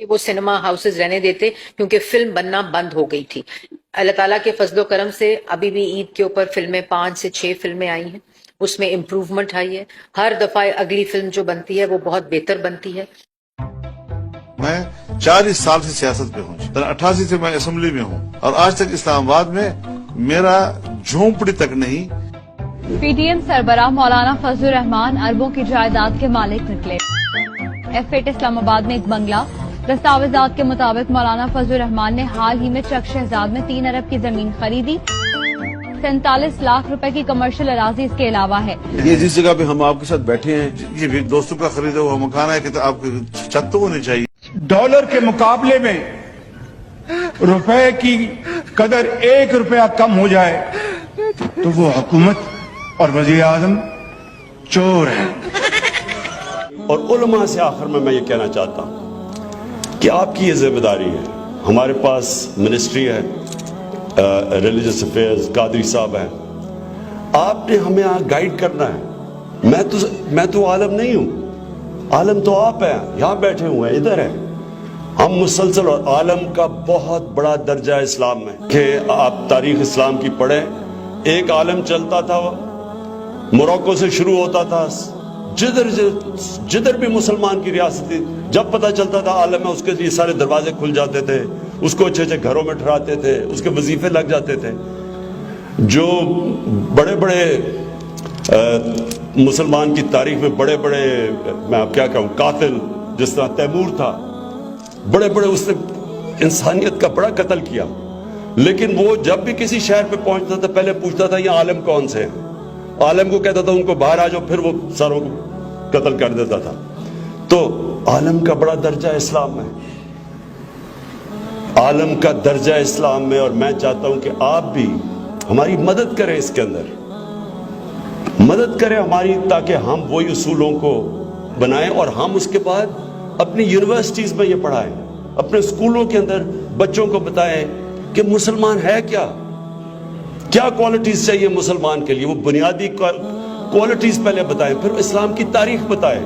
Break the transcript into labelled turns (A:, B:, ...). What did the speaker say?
A: وہ cinema houses رہنے دیتے کیونکہ فلم بننا بند ہو گئی تھی. اللہ تعالیٰ کے فضل و کرم سے ابھی بھی عید کے اوپر فلمیں 5 سے 6 فلمیں آئی ہیں. اس میں امپروومنٹ آئی ہے. ہر دفعہ اگلی فلم جو بنتی ہے وہ بہت بہتر بنتی ہے.
B: میں 40 سال سے سیاست پہ ہوں. 88 سے میں اسمبلی میں ہوں اور آج تک اسلام آباد میں میرا جھونپڑی تک نہیں.
C: پی ٹی ایم سربراہ مولانا فضل الرحمان اربوں کی جائیداد کے مالک نکلے. F8 اسلام آباد میں ایک بنگلہ. دستاویزات کے مطابق مولانا فضل الرحمان نے حال ہی میں چک شہزاد میں 3 ارب کی زمین خریدی. 47 لاکھ روپے کی کمرشل اراضی اس کے علاوہ ہے.
D: یہ جس جگہ پہ ہم آپ کے ساتھ بیٹھے ہیں
B: یہ بھی دوستوں کا خریدا ہوا مکان ہے کہ آپ کی چھت تو ہونی چاہیے.
E: ڈالر کے مقابلے میں روپے کی قدر 1 روپیہ کم ہو جائے تو وہ حکومت اور وزیر اعظم چور ہے.
D: اور علماء سے آخر میں یہ کہنا چاہتا ہوں کہ آپ کی یہ ذمہ داری ہے. ہمارے پاس منسٹری ہے ریلیجس افیئرز، قادری صاحب ہیں. آپ نے ہمیں گائیڈ کرنا ہے. میں تو عالم نہیں ہوں. عالم تو آپ ہیں، یہاں بیٹھے ہوئے ہیں، ادھر ہیں. ہم مسلسل اور عالم کا بہت بڑا درجہ اسلام میں کہ آپ تاریخ اسلام کی پڑھیں. ایک عالم چلتا تھا، موروکو سے شروع ہوتا تھا، جدھر بھی مسلمان کی ریاست تھی، جب پتہ چلتا تھا عالم ہے، اس کے لیے سارے دروازے کھل جاتے تھے. اس کو اچھے گھروں میں ٹھہراتے تھے، اس کے وظیفے لگ جاتے تھے. جو بڑے بڑے مسلمان کی تاریخ میں بڑے بڑے، میں اب کیا کہوں، قاتل جس طرح تیمور تھا، بڑے بڑے، اس نے انسانیت کا بڑا قتل کیا. لیکن وہ جب بھی کسی شہر پہ پہنچتا تھا پہلے پوچھتا تھا یہ عالم کون سے ہیں. عالم کو کہتا تھا ان کو باہر آ جاؤ، پھر وہ ساروں کو قتل کر دیتا تھا. تو عالم کا بڑا درجہ اسلام میں، عالم کا درجہ اسلام میں. اور میں چاہتا ہوں کہ آپ بھی ہماری مدد کریں، اس کے اندر مدد کریں ہماری، تاکہ ہم وہی اصولوں کو بنائیں اور ہم اس کے بعد اپنی یونیورسٹیز میں یہ پڑھائیں، اپنے اسکولوں کے اندر بچوں کو بتائیں کہ مسلمان ہے کیا کوالٹیز چاہیے مسلمان کے لیے. وہ بنیادی کوالٹیز پہلے بتائیں، پھر اسلام کی تاریخ بتائیں.